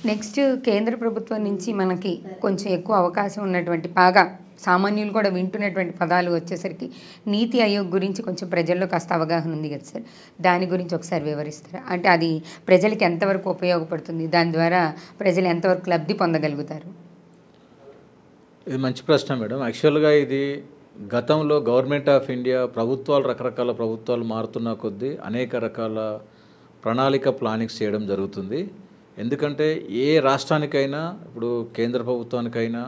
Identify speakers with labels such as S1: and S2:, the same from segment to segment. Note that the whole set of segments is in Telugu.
S1: నెక్స్ట్ కేంద్ర ప్రభుత్వం నుంచి మనకి కొంచెం ఎక్కువ అవకాశం ఉన్నటువంటి బాగా సామాన్యులు కూడా వింటున్నటువంటి పదాలు వచ్చేసరికి నీతి ఆయోగ్ గురించి కొంచెం ప్రజల్లో కాస్త అవగాహన ఉంది కదా సార్, దాని గురించి ఒకసారి వివరిస్తారా? అంటే అది ప్రజలకి ఎంతవరకు ఉపయోగపడుతుంది, దాని ద్వారా ప్రజలు ఎంతవరకు లబ్ధి పొందగలుగుతారు?
S2: ఇది మంచి ప్రశ్న మేడం. యాక్చువల్గా ఇది గతంలో గవర్నమెంట్ ఆఫ్ ఇండియా రకరకాల ప్రభుత్వాలు మారుతున్న కొద్దీ అనేక రకాల ప్రణాళిక ప్లానింగ్స్ చేయడం జరుగుతుంది. ఎందుకంటే ఏ రాష్ట్రానికైనా, ఇప్పుడు కేంద్ర ప్రభుత్వానికైనా,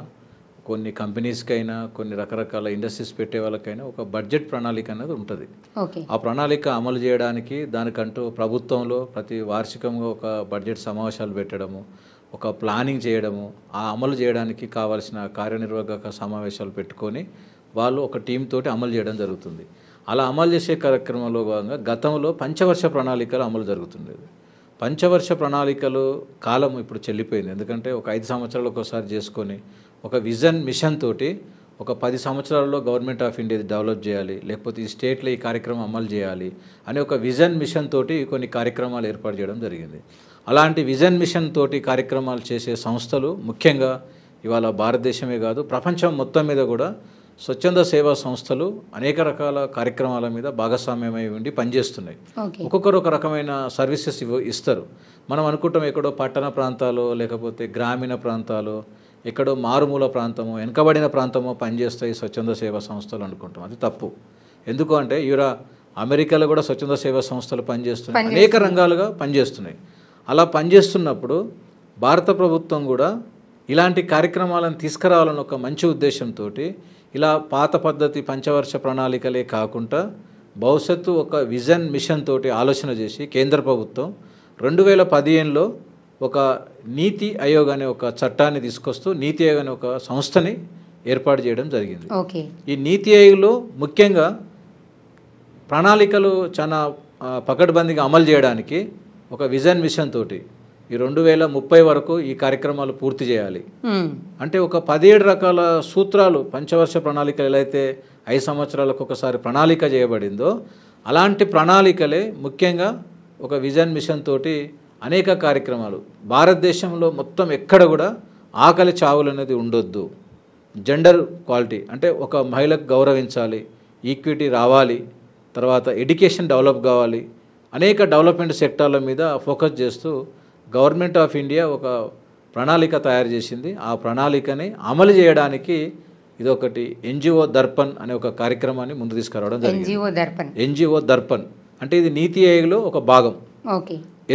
S2: కొన్ని కంపెనీస్కైనా, కొన్ని రకరకాల ఇండస్ట్రీస్ పెట్టే వాళ్ళకైనా ఒక బడ్జెట్ ప్రణాళిక అనేది ఉంటుంది. ఆ ప్రణాళిక అమలు చేయడానికి దానికంటూ ప్రభుత్వంలో ప్రతి వార్షికంగా ఒక బడ్జెట్ సమావేశాలు పెట్టడము, ఒక ప్లానింగ్ చేయడము, ఆ అమలు చేయడానికి కావాల్సిన కార్యనిర్వాహక సమావేశాలు పెట్టుకొని వాళ్ళు ఒక టీం తోటి అమలు చేయడం జరుగుతుంది. అలా అమలు చేసే కార్యక్రమంలో భాగంగా గతంలో పంచవర్ష ప్రణాళికలు అమలు జరుగుతుండేది. పంచవర్ష ప్రణాళికలు కాలం ఇప్పుడు చెల్లిపోయింది. ఎందుకంటే ఒక 5 సంవత్సరాలు ఒకసారి చేసుకొని ఒక విజన్ మిషన్ తోటి ఒక 10 సంవత్సరాల్లో గవర్నమెంట్ ఆఫ్ ఇండియా డెవలప్ చేయాలి, లేకపోతే ఈ స్టేట్లో ఈ కార్యక్రమం అమలు చేయాలి అనే ఒక విజన్ మిషన్ తోటి కొన్ని కార్యక్రమాలు ఏర్పాటు చేయడం జరిగింది. అలాంటి విజన్ మిషన్ తోటి కార్యక్రమాలు చేసే సంస్థలు ముఖ్యంగా ఇవాళ భారతదేశమే కాదు ప్రపంచం మొత్తం మీద కూడా స్వచ్ఛంద సేవా సంస్థలు అనేక రకాల కార్యక్రమాల మీద భాగస్వామ్యమై ఉండి పనిచేస్తున్నాయి. ఒక్కొక్కరు ఒక రకమైన సర్వీసెస్ ఇస్తారు. మనం అనుకుంటాం ఎక్కడో పట్టణ ప్రాంతాలు, లేకపోతే గ్రామీణ ప్రాంతాలు, ఎక్కడో మారుమూల ప్రాంతము, వెనుకబడిన ప్రాంతమో పనిచేస్తాయి స్వచ్ఛంద సేవా సంస్థలు అనుకుంటాం. అది తప్పు. ఎందుకు అంటే అమెరికాలో కూడా స్వచ్ఛంద సేవా సంస్థలు పనిచేస్తున్నాయి, అనేక రంగాలుగా పనిచేస్తున్నాయి. అలా పనిచేస్తున్నప్పుడు భారత ప్రభుత్వం కూడా ఇలాంటి కార్యక్రమాలను తీసుకురావాలని ఒక మంచి ఉద్దేశంతో ఇలా పాత పద్ధతి పంచవర్ష ప్రణాళికలే కాకుండా భవిష్యత్తు ఒక విజన్ మిషన్ తోటి ఆలోచన చేసి కేంద్ర ప్రభుత్వం 2015లో ఒక నీతి ఆయోగ్ అనే ఒక చట్టాన్ని తీసుకొస్తూ నీతి ఆయోగ్ అనే ఒక సంస్థని ఏర్పాటు చేయడం జరిగింది. ఈ నీతి ఆయోగ్లో ముఖ్యంగా ప్రణాళికలు చాలా పకడ్బందీగా అమలు చేయడానికి ఒక విజన్ మిషన్ తోటి ఈ 2030 వరకు ఈ కార్యక్రమాలు పూర్తి చేయాలి అంటే ఒక 17 రకాల సూత్రాలు పంచవర్ష ప్రణాళికలు ఎలా అయితే 5 సంవత్సరాలకు ఒకసారి ప్రణాళిక చేయబడిందో అలాంటి ప్రణాళికలే ముఖ్యంగా ఒక విజన్ మిషన్ తోటి అనేక కార్యక్రమాలు. భారతదేశంలో మొత్తం ఎక్కడ కూడా ఆకలి చావులు అనేది ఉండొద్దు, జెండర్ క్వాలిటీ అంటే ఒక మహిళకు గౌరవించాలి, ఈక్విటీ రావాలి, తర్వాత ఎడ్యుకేషన్ డెవలప్ కావాలి, అనేక డెవలప్మెంట్ సెక్టార్ల మీద ఫోకస్ చేస్తూ గవర్నమెంట్ ఆఫ్ ఇండియా ఒక ప్రణాళిక తయారు చేసింది. ఆ ప్రణాళికని అమలు చేయడానికి ఇదొకటి ఎన్జిఓ దర్పణ్ అనే ఒక కార్యక్రమాన్ని ముందు తీసుకురావడం జరిగింది. ఎన్జిఓ దర్పణ్ అంటే ఇది నీతి ఆయోగ్లో ఒక భాగం.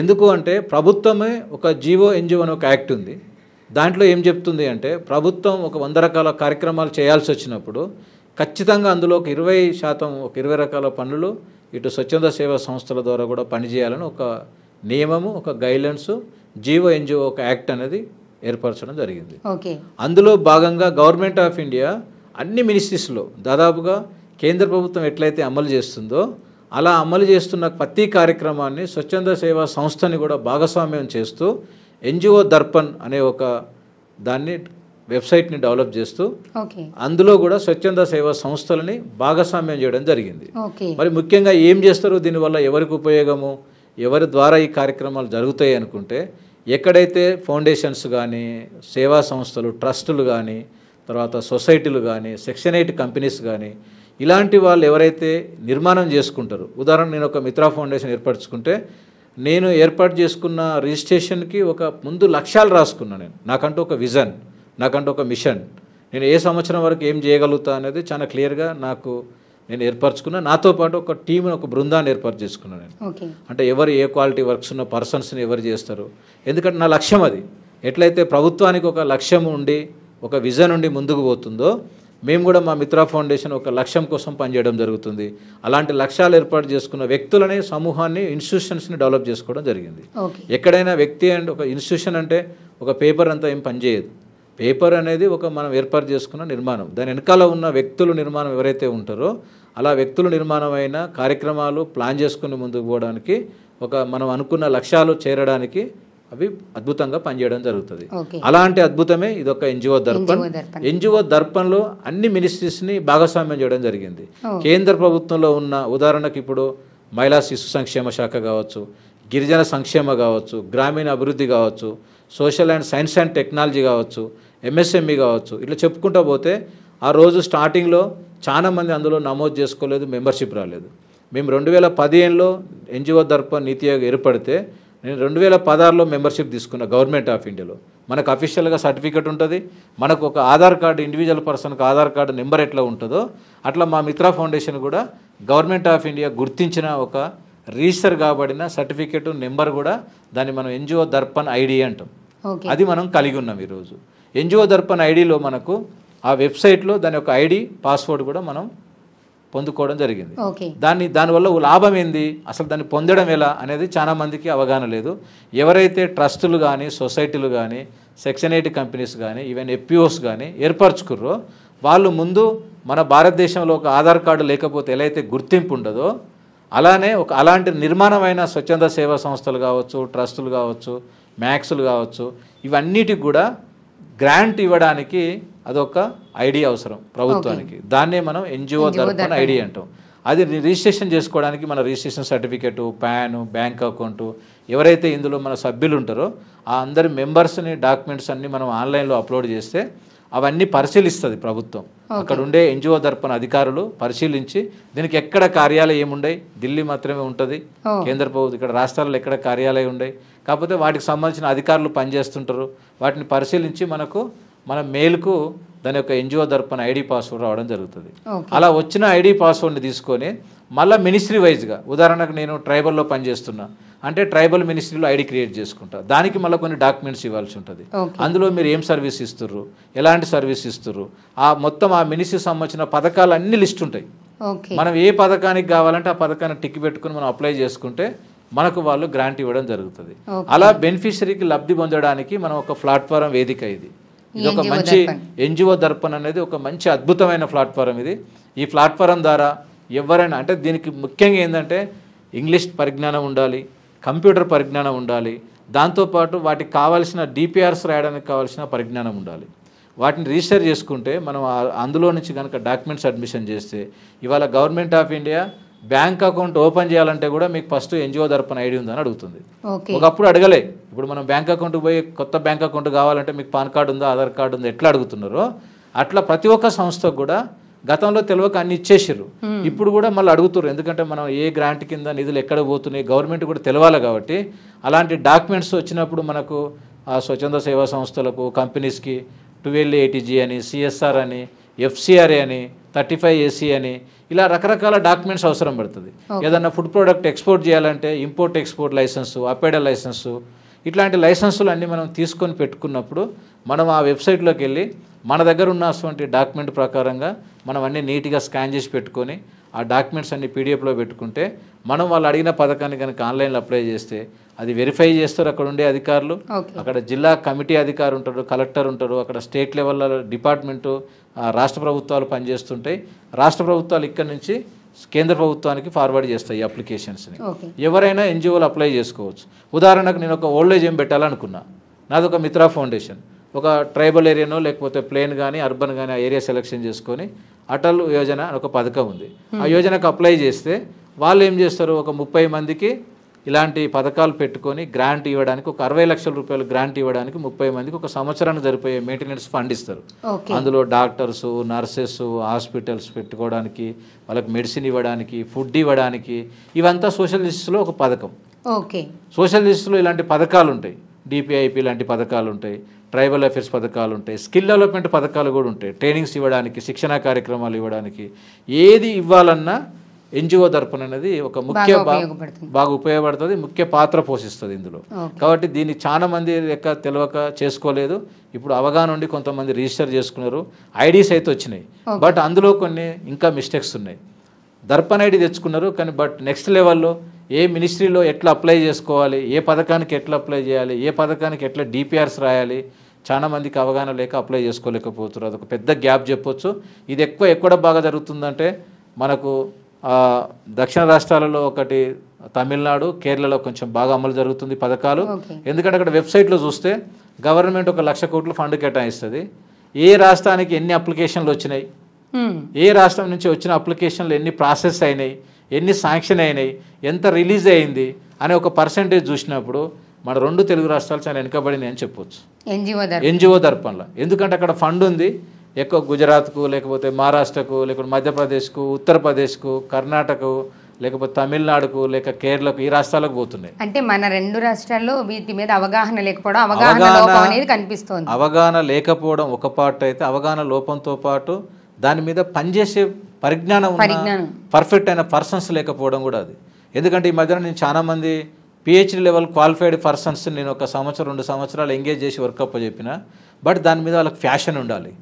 S2: ఎందుకు అంటే ప్రభుత్వమే ఒక జీవో ఎన్జిఓ అనే ఒక యాక్ట్ ఉంది. దాంట్లో ఏం చెప్తుంది అంటే ప్రభుత్వం ఒక 100 రకాల కార్యక్రమాలు చేయాల్సి వచ్చినప్పుడు ఖచ్చితంగా అందులో ఒక 20% ఒక 20 రకాల పనులు ఇటు స్వచ్ఛంద సేవా సంస్థల ద్వారా కూడా పనిచేయాలని ఒక నియమము, ఒక గైడ్లైన్స్ జీవో ఎన్జిఓ ఒక యాక్ట్ అనేది ఏర్పరచడం జరిగింది. అందులో భాగంగా గవర్నమెంట్ ఆఫ్ ఇండియా అన్ని మినిస్ట్రీస్లో దాదాపుగా కేంద్ర ప్రభుత్వం ఎట్లయితే అమలు చేస్తుందో అలా అమలు చేస్తున్న ప్రతి కార్యక్రమాన్ని స్వచ్ఛంద సేవా సంస్థని కూడా భాగస్వామ్యం చేస్తూ ఎన్జిఓ దర్పణ్ అనే ఒక దాన్ని వెబ్సైట్ని డెవలప్ చేస్తూ అందులో కూడా స్వచ్ఛంద సేవా సంస్థలని భాగస్వామ్యం చేయడం జరిగింది. మరి ముఖ్యంగా ఏం చేస్తారు, దీనివల్ల ఎవరికి ఉపయోగము, ఎవరి ద్వారా ఈ కార్యక్రమాలు జరుగుతాయి అనుకుంటే ఎక్కడైతే ఫౌండేషన్స్ కానీ, సేవా సంస్థలు, ట్రస్టులు కానీ, తర్వాత సొసైటీలు కానీ, సెక్షన్ 8 కంపెనీస్ కానీ ఇలాంటి వాళ్ళు ఎవరైతే నిర్మాణం చేసుకుంటారో, ఉదాహరణ నేను ఒక మిత్రా ఫౌండేషన్ ఏర్పరచుకుంటే నేను ఏర్పాటు చేసుకున్న రిజిస్ట్రేషన్కి ఒక ముందు లక్ష్యాలు రాసుకున్నాను. నాకంటూ ఒక విజన్, నాకంటూ ఒక మిషన్, నేను ఏ సంవత్సరం వరకు ఏం చేయగలుగుతా అనేది చాలా క్లియర్గా నేను ఏర్పరచుకున్నా. నాతో పాటు ఒక టీంని, ఒక బృందాన్ని ఏర్పాటు చేసుకున్నాను నేను. అంటే ఎవరు ఏ క్వాలిటీ వర్క్స్ ఉన్న పర్సన్స్ని ఎవరు చేస్తారు, ఎందుకంటే నా లక్ష్యం అది. ఎట్లయితే ప్రభుత్వానికి ఒక లక్ష్యం ఉండి ఒక విజన్ ఉండి ముందుకు పోతుందో మేము కూడా మా మిత్రా ఫౌండేషన్ ఒక లక్ష్యం కోసం పనిచేయడం జరుగుతుంది. అలాంటి లక్ష్యాలు ఏర్పాటు చేసుకున్న వ్యక్తులని, సమూహాన్ని, ఇన్స్టిట్యూషన్స్ని డెవలప్ చేసుకోవడం జరిగింది. ఎక్కడైనా వ్యక్తి అండ్ ఒక ఇన్స్టిట్యూషన్ అంటే ఒక పేపర్ అంతా ఏం పనిచేయదు. పేపర్ అనేది ఒక మనం ఏర్పాటు చేసుకున్న నిర్మాణం, దాని వెనకాల ఉన్న వ్యక్తుల నిర్మాణం ఎవరైతే ఉంటారో అలా వ్యక్తుల నిర్మాణమైన కార్యక్రమాలు ప్లాన్ చేసుకుని ముందుకు పోవడానికి, ఒక మనం అనుకున్న లక్ష్యాలు చేరడానికి అవి అద్భుతంగా పనిచేయడం జరుగుతుంది. అలాంటి అద్భుతమే ఇదొక ఎన్జిఓ దర్పణ్. ఎన్జిఓ దర్పణ్లో అన్ని మినిస్ట్రీస్ని భాగస్వామ్యం చేయడం జరిగింది. కేంద్ర ప్రభుత్వంలో ఉన్న ఉదాహరణకు ఇప్పుడు మహిళా శిశు సంక్షేమ శాఖ కావచ్చు, గిరిజన సంక్షేమ కావచ్చు, గ్రామీణ అభివృద్ధి కావచ్చు, social and science and technology కావచ్చు, ఎంఎస్ఎంఈ కావచ్చు, ఇట్లా చెప్పుకుంటూ పోతే ఆ రోజు స్టార్టింగ్లో చాలామంది అందులో నమోదు చేసుకోలేదు, మెంబర్షిప్ రాలేదు. మేము 2015లో ఎన్జిఓ దర్పణ్ నీతి ఆయోగ్ ఏర్పడితే నేను 2016లో మెంబర్షిప్ తీసుకున్నా గవర్నమెంట్ ఆఫ్ ఇండియాలో. మనకు అఫీషియల్గా సర్టిఫికేట్ ఉంటుంది, మనకు ఒక ఆధార్ కార్డు, ఇండివిజువల్ పర్సన్కి ఆధార్ కార్డు నెంబర్ ఎట్లా ఉంటుందో అట్లా మా మిత్ర ఫౌండేషన్ కూడా గవర్నమెంట్ ఆఫ్ ఇండియా గుర్తించిన ఒక రిజిస్టర్ కాబడిన సర్టిఫికేట్ నెంబర్ కూడా దాన్ని మనం ఎన్జిఓ దర్పణ్ ఐడి అంటాం. అది మనం కలిగి ఉన్నాం ఈరోజు. ఎన్జిఓ దర్పణ్ ఐడిలో మనకు ఆ వెబ్సైట్లో దాని యొక్క ఐడి, పాస్వర్డ్ కూడా మనం పొందుకోవడం జరిగింది. దానివల్ల లాభం ఏంది, అసలు దాన్ని పొందడం ఎలా అనేది చాలా మందికి అవగాహన లేదు. ఎవరైతే ట్రస్టులు కానీ, సొసైటీలు కానీ, సెక్షన్ 8 కంపెనీస్ కానీ, ఈవెన్ ఎఫ్పిఓస్ కానీ ఏర్పరచుకుర్రో వాళ్ళు ముందు మన భారతదేశంలో ఒక ఆధార్ కార్డు లేకపోతే ఎలా అయితే గుర్తింపు ఉండదో అలానే అలాంటి నిర్మాణమైన స్వచ్ఛంద సేవా సంస్థలు కావచ్చు, ట్రస్టులు కావచ్చు, మ్యాక్స్లు కావచ్చు, ఇవన్నిటికి కూడా గ్రాంట్ ఇవ్వడానికి అదొక ఐడి అవసరం ప్రభుత్వానికి. దాన్నే మనం ఎన్జిఓ దర్పణ్ ఐడి అంటాం. అది రిజిస్ట్రేషన్ చేసుకోవడానికి మన registration certificate, pan, bank account, ఎవరైతే ఇందులో మన సభ్యులు ఉంటారో ఆ అందరి మెంబర్స్ని డాక్యుమెంట్స్ అన్నీ మనం ఆన్లైన్లో అప్లోడ్ చేస్తే అవన్నీ పరిశీలిస్తుంది ప్రభుత్వం. అక్కడ ఉండే ఎన్జిఓ దర్పణ్ అధికారులు పరిశీలించి దీనికి ఎక్కడ కార్యాలయం ఏముండయి, ఢిల్లీ మాత్రమే ఉంటుంది, కేంద్ర ప్రభుత్వం ఇక్కడ రాష్ట్రాల్లో ఎక్కడ కార్యాలయం ఉండయి, కాకపోతే వాటికి సంబంధించిన అధికారులు పనిచేస్తుంటారు. వాటిని పరిశీలించి మన మెయిల్కు దాని యొక్క ఎన్జిఓ దర్పణ్ ఐడి పాస్వర్డ్ రావడం జరుగుతుంది. అలా వచ్చిన ఐడి పాస్వర్డ్ని తీసుకొని మళ్ళీ మినిస్ట్రీ వైజ్గా, ఉదాహరణకు నేను ట్రైబల్లో పనిచేస్తున్నా అంటే ట్రైబల్ మినిస్ట్రీలో ఐడి క్రియేట్ చేసుకుంటా, దానికి మళ్ళీ కొన్ని డాక్యుమెంట్స్ ఇవ్వాల్సి ఉంటుంది. అందులో మీరు ఏం సర్వీస్ ఇస్తుర్రు, ఎలాంటి సర్వీస్ ఇస్తుర్రు, మొత్తం ఆ మినిస్ట్రీకి సంబంధించిన పథకాలు అన్ని లిస్ట్ ఉంటాయి. మనం ఏ పథకానికి కావాలంటే ఆ పథకాన్ని టిక్ పెట్టుకుని మనం అప్లై చేసుకుంటే మనకు వాళ్ళు గ్రాంట్ ఇవ్వడం జరుగుతుంది. అలా బెనిఫిషరీకి లబ్ధి పొందడానికి మనం ఒక ప్లాట్ఫారం వేదిక ఇది ఒక మంచి ఎన్జిఓ దర్పణ్ అనేది ఒక మంచి అద్భుతమైన ప్లాట్ఫారం ఇది. ఈ ప్లాట్ఫారం ద్వారా ఎవరైనా, అంటే దీనికి ముఖ్యంగా ఏంటంటే ఇంగ్లీష్ పరిజ్ఞానం ఉండాలి, కంప్యూటర్ పరిజ్ఞానం ఉండాలి, దాంతోపాటు వాటికి కావాల్సిన డిపిఆర్స్ రాయడానికి కావాల్సిన పరిజ్ఞానం ఉండాలి. వాటిని రిజిస్టర్ చేసుకుంటే మనం అందులో నుంచి కనుక డాక్యుమెంట్స్ అడ్మిషన్ చేస్తే ఇవాళ government of India bank account open చేయాలంటే కూడా మీకు ఫస్ట్ ఎన్జిఓ దర్పణ్ ఐడి ఉందని అడుగుతుంది. ఒకప్పుడు అడగలే, ఇప్పుడు మనం బ్యాంక్ అకౌంట్కి పోయి కొత్త బ్యాంక్ అకౌంట్ కావాలంటే మీకు పాన్ కార్డు ఉందా, ఆధార్ కార్డు ఉందా ఎట్లా అడుగుతున్నారో అట్లా ప్రతి ఒక్క సంస్థకు కూడా గతంలో తెలియక అన్ని ఇచ్చేసారు. ఇప్పుడు కూడా మళ్ళీ అడుగుతారు, ఎందుకంటే మనం ఏ గ్రాంట్ కింద నిధులు ఎక్కడ పోతున్నాయి గవర్నమెంట్ కూడా తెలవాలి. కాబట్టి అలాంటి డాక్యుమెంట్స్ వచ్చినప్పుడు మనకు ఆ స్వచ్ఛంద సేవా సంస్థలకు, కంపెనీస్కి 1280G అని, సిఎస్ఆర్ అని, ఎఫ్సిఆర్ఏ అని, 35AC అని ఇలా రకరకాల డాక్యుమెంట్స్ అవసరం పడుతుంది. ఏదన్నా ఫుడ్ ప్రోడక్ట్ ఎక్స్పోర్ట్ చేయాలంటే ఇంపోర్ట్ ఎక్స్పోర్ట్ లైసెన్సు, అపేడల్ లైసెన్సు, ఇట్లాంటి లైసెన్సులు అన్నీ మనం తీసుకొని పెట్టుకున్నప్పుడు మనం ఆ వెబ్సైట్లోకి వెళ్ళి మన దగ్గర ఉన్నటువంటి డాక్యుమెంట్ ప్రకారంగా మనం అన్నీ నీట్గా స్కాన్ చేసి పెట్టుకొని ఆ డాక్యుమెంట్స్ అన్ని పీడిఎఫ్లో పెట్టుకుంటే మనం వాళ్ళు అడిగిన పథకాన్ని కనుక ఆన్లైన్లో అప్లై చేస్తే అది వెరిఫై చేస్తారు అక్కడ ఉండే అధికారులు. అక్కడ జిల్లా కమిటీ అధికారి ఉంటారు, కలెక్టర్ ఉంటారు, అక్కడ స్టేట్ లెవెల్లో డిపార్ట్మెంటు, రాష్ట్ర ప్రభుత్వాలు పనిచేస్తుంటాయి. రాష్ట్ర ప్రభుత్వాలు ఇక్కడ నుంచి కేంద్ర ప్రభుత్వానికి ఫార్వర్డ్ చేస్తాయి ఈ అప్లికేషన్స్ని. ఎవరైనా ఎన్జిఓలు అప్లై చేసుకోవచ్చు. ఉదాహరణకు నేను ఒక ఓల్డ్ ఏజ్ ఏం పెట్టాలనుకున్నా, నాది ఒక మిత్రా ఫౌండేషన్, ఒక ట్రైబల్ ఏరియానో లేకపోతే ప్లేన్ కానీ అర్బన్ కానీ ఆ ఏరియా సెలెక్షన్ చేసుకొని అటల్ యోజన అని ఒక పథకం ఉంది, ఆ యోజనకు అప్లై చేస్తే వాళ్ళు ఏం చేస్తారు, ఒక 30 మందికి ఇలాంటి పథకాలు పెట్టుకొని గ్రాంట్ ఇవ్వడానికి, ఒక 60 లక్షల రూపాయలు గ్రాంట్ ఇవ్వడానికి 30 మందికి ఒక సంవత్సరానికి సరిపోయే మెయింటెనెన్స్ ఫండ్ ఇస్తారు. అందులో డాక్టర్స్, నర్సెస్, హాస్పిటల్స్ పెట్టుకోవడానికి, వాళ్ళకి మెడిసిన్ ఇవ్వడానికి, ఫుడ్ ఇవ్వడానికి, ఇవంతా సోషల్ జస్టిస్లో ఒక పథకం. సోషల్ జస్టిస్లో ఇలాంటి పథకాలు ఉంటాయి, డిపిఐపి లాంటి పథకాలు ఉంటాయి, ట్రైబల్ అఫేర్స్ పథకాలు ఉంటాయి, స్కిల్ డెవలప్మెంట్ పథకాలు కూడా ఉంటాయి, ట్రైనింగ్స్ ఇవ్వడానికి, శిక్షణా కార్యక్రమాలు ఇవ్వడానికి. ఏది ఇవ్వాలన్నా ఎన్జిఓ దర్పణ్ అనేది ఒక బాగా ఉపయోగపడుతుంది, ముఖ్య పాత్ర పోషిస్తుంది ఇందులో. కాబట్టి దీన్ని చాలా మంది లెక్క తెలియక చేసుకోలేదు. ఇప్పుడు అవగాహన ఉండి కొంతమంది రిజిస్టర్ చేసుకున్నారు, ఐడీస్ అయితే వచ్చినాయి, బట్ అందులో కొన్ని ఇంకా మిస్టేక్స్ ఉన్నాయి. దర్పణ్ ఐడి తెచ్చుకున్నారు కానీ బట్ నెక్స్ట్ లెవెల్లో ఏ మినిస్ట్రీలో ఎట్లా అప్లై చేసుకోవాలి, ఏ పథకానికి ఎట్లా అప్లై చేయాలి, ఏ పథకానికి ఎట్లా డిపిఆర్స్ రాయాలి, చాలా మందికి అవగాహన లేక అప్లై చేసుకోలేకపోతున్నారు. అదొక పెద్ద గ్యాప్ చెప్పొచ్చు. ఇది ఎక్కడ బాగా జరుగుతుందంటే మనకు దక్షిణ రాష్ట్రాలలో ఒకటి తమిళనాడు, కేరళలో కొంచెం బాగా అమలు జరుగుతుంది పథకాలు. ఎందుకంటే అక్కడ వెబ్సైట్లో చూస్తే గవర్నమెంట్ 1 లక్ష కోట్లు ఫండ్ కేటాయిస్తుంది. ఏ రాష్ట్రానికి ఎన్ని అప్లికేషన్లు వచ్చినాయి, ఏ రాష్ట్రం నుంచి వచ్చిన అప్లికేషన్లు ఎన్ని ప్రాసెస్ అయినాయి, ఎన్ని శాంక్షన్ అయినాయి, ఎంత రిలీజ్ అయింది, అనే ఒక పర్సెంటేజ్ చూసినప్పుడు మన 2 తెలుగు రాష్ట్రాలు చాలా వెనుకబడినాయి అని చెప్పొచ్చు
S1: ఎన్జిఓ
S2: ఎన్జిఓ దర్పణలో. ఎందుకంటే అక్కడ ఫండ్ ఉంది ఎక్కువ, గుజరాత్కు లేకపోతే మహారాష్ట్రకు లేకపోతే మధ్యప్రదేశ్కు, ఉత్తరప్రదేశ్కు, కర్ణాటకకు, లేకపోతే తమిళనాడుకు, లేక కేరళకు, ఈ రాష్ట్రాలకు పోతున్నాయి.
S1: అంటే మన 2 రాష్ట్రాల్లో వీటి మీద అవగాహన లేకపోవడం, అవగాహన లోపం అనేది కనిపిస్తోంది.
S2: అవగాహన లేకపోవడం ఒక పార్ట్ అయితే, అవగాహన లోపంతో పాటు దాని మీద పనిచేసే పరిజ్ఞానం పర్ఫెక్ట్ అయిన పర్సన్స్ లేకపోవడం కూడా అది. ఎందుకంటే ఈ మధ్యన నేను చాలామంది పిహెచ్డి లెవెల్ క్వాలిఫైడ్ పర్సన్స్ నేను 1 సంవత్సరం 2 సంవత్సరాలు ఎంగేజ్ చేసి వర్కప్ చెప్పిన, బట్ దాని మీద వాళ్ళకి ఫ్యాషన్ ఉండాలి,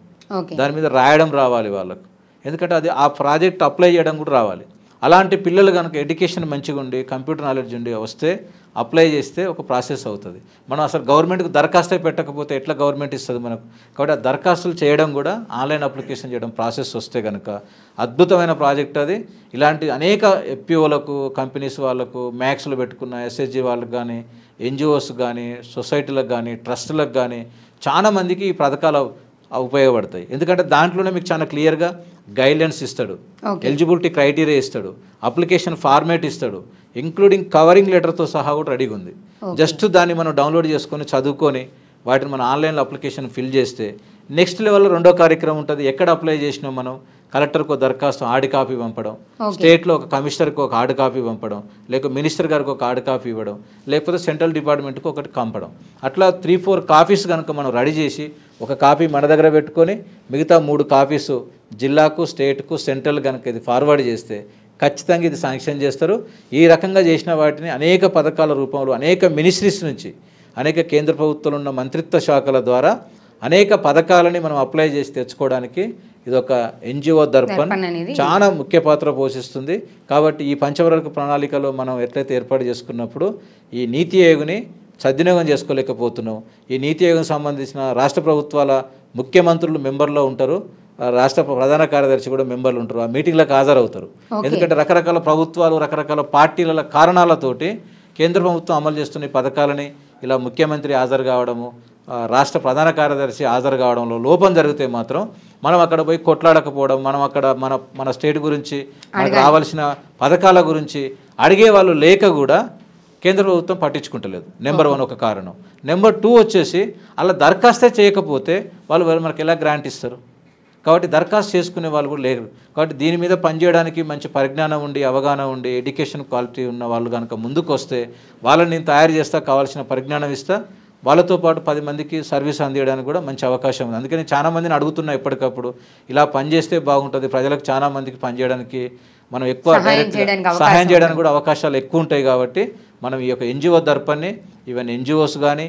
S2: దాని మీద రాయడం రావాలి వాళ్ళకు, ఎందుకంటే అది ఆ ప్రాజెక్ట్ అప్లై చేయడం కూడా రావాలి. అలాంటి పిల్లలు కనుక ఎడ్యుకేషన్ మంచిగా ఉండి కంప్యూటర్ నాలెడ్జ్ ఉండి వస్తే అప్లై చేస్తే ఒక ప్రాసెస్ అవుతుంది. మనం అసలు గవర్నమెంట్కి దరఖాస్తే పెట్టకపోతే ఎట్లా గవర్నమెంట్ ఇస్తుంది మనకు? కాబట్టి ఆ దరఖాస్తులు చేయడం కూడా ఆన్లైన్ అప్లికేషన్ చేయడం ప్రాసెస్ వస్తే కనుక అద్భుతమైన ప్రాజెక్ట్ అది. ఇలాంటి అనేక ఎఫ్పిఓలకు, కంపెనీస్ వాళ్ళకు, మ్యాక్స్లు పెట్టుకున్న ఎస్హెచ్జి వాళ్ళకు కానీ, ఎన్జిఓస్ కానీ, సొసైటీలకు కానీ, ట్రస్టులకు కానీ చాలామందికి ఈ పథకాలు ఉపయోగపడతాయి. ఎందుకంటే దాంట్లోనే మీకు చాలా క్లియర్గా గైడ్లైన్స్ ఇస్తాడు, ఎలిజిబిలిటీ క్రైటీరియా ఇస్తాడు, అప్లికేషన్ ఫార్మేట్ ఇస్తాడు, ఇంక్లూడింగ్ కవరింగ్ లెటర్తో సహా కూడా రెడీగా ఉంది. జస్ట్ దాన్ని మనం డౌన్లోడ్ చేసుకొని చదువుకొని వాటిని మనం ఆన్లైన్లో అప్లికేషన్ ఫిల్ చేస్తే నెక్స్ట్ లెవెల్లో 2వ కార్యక్రమం ఉంటుంది. ఎక్కడ అప్లై చేసినాం మనం, కలెక్టర్కు దరఖాస్తు హార్డ్ కాపీ పంపడం, స్టేట్లో ఒక కమిషనర్కి ఒక హార్డ్ కాపీ పంపడం, లేక మినిస్టర్ గారికి ఒక హార్డ్ కాపీ ఇవ్వడం, లేకపోతే సెంట్రల్ డిపార్ట్మెంట్కి ఒకటి పంపడం. అట్లా 3-4 కాపీస్ కనుక మనం రెడీ చేసి ఒక కాపీ మన దగ్గర పెట్టుకొని మిగతా 3 కాపీసు జిల్లాకు, స్టేట్కు, సెంట్రల్ కనుక ఇది ఫార్వర్డ్ చేస్తే ఖచ్చితంగా ఇది శాంక్షన్ చేస్తారు. ఈ రకంగా చేసిన వాటిని అనేక పథకాల రూపంలో అనేక మినిస్ట్రీస్ నుంచి, అనేక కేంద్ర ప్రభుత్వంలో ఉన్న మంత్రిత్వ శాఖల ద్వారా అనేక పథకాలని మనం అప్లై చేసి తెచ్చుకోవడానికి ఇది ఒక ఎన్జిఓ దర్పణ్ చాలా ముఖ్య పాత్ర పోషిస్తుంది. కాబట్టి ఈ పంచవర్గ ప్రణాళికలో మనం ఎట్లయితే ఏర్పాటు చేసుకున్నప్పుడు ఈ నీతి ఆయోగ్ని సద్వినియోగం చేసుకోలేకపోతున్నాం. ఈ నీతి ఆయోగం సంబంధించిన రాష్ట్ర ప్రభుత్వాల ముఖ్యమంత్రులు మెంబర్లో ఉంటారు, రాష్ట్ర ప్రధాన కార్యదర్శి కూడా మెంబర్లు ఉంటారు, ఆ మీటింగ్లకు హాజరవుతారు. ఎందుకంటే రకరకాల ప్రభుత్వాలు, రకరకాల పార్టీల కారణాలతోటి కేంద్ర ప్రభుత్వం అమలు చేస్తున్న ఈ పథకాలని ఇలా ముఖ్యమంత్రి హాజరు కావడము, రాష్ట్ర ప్రధాన కార్యదర్శి హాజరు కావడంలో లోపం జరిగితే మాత్రం మనం అక్కడ పోయి కొట్లాడకపోవడం, మనం అక్కడ మన స్టేట్ గురించి మనకు రావాల్సిన పథకాల గురించి అడిగే వాళ్ళు లేక కూడా కేంద్ర ప్రభుత్వం పట్టించుకుంటలేదు. నెంబర్ 1 ఒక కారణం. నెంబర్ 2 వచ్చేసి అలా దరఖాస్తే చేయకపోతే వాళ్ళు మనకి ఎలా గ్రాంట్ ఇస్తారు? కాబట్టి దరఖాస్తు చేసుకునే వాళ్ళు కూడా లేరు. కాబట్టి దీని మీద పనిచేయడానికి మంచి పరిజ్ఞానం ఉండి, అవగాహన ఉండి, ఎడ్యుకేషన్ క్వాలిటీ ఉన్న వాళ్ళు కనుక ముందుకు వస్తే వాళ్ళని నేను తయారు చేస్తా, కావాల్సిన పరిజ్ఞానం ఇస్తా, వాళ్ళతో పాటు 10 మందికి సర్వీస్ అందించడానికి కూడా మంచి అవకాశం ఉంది. అందుకని చాలా మందిని అడుగుతున్నా ఎప్పటికప్పుడు ఇలా పనిచేస్తే బాగుంటుంది, ప్రజలకు చాలా మందికి పనిచేయడానికి మనం ఎక్కువ సహాయం చేయడానికి కూడా అవకాశాలు ఎక్కువ ఉంటాయి. కాబట్టి మనం ఈ యొక్క ఎన్జిఓ దర్పణ్ని ఈవెన్ ఎన్జిఓస్ కానీ,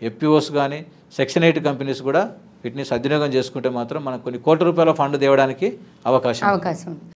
S2: ఎఫ్పిఓస్ కానీ, సెక్షన్ 8 కంపెనీస్ కూడా వీటిని సద్వినియోగం చేసుకుంటే మాత్రం మనకు కొన్ని కోట్ల రూపాయల ఫండ్ తేవడానికి అవకాశం ఉంది.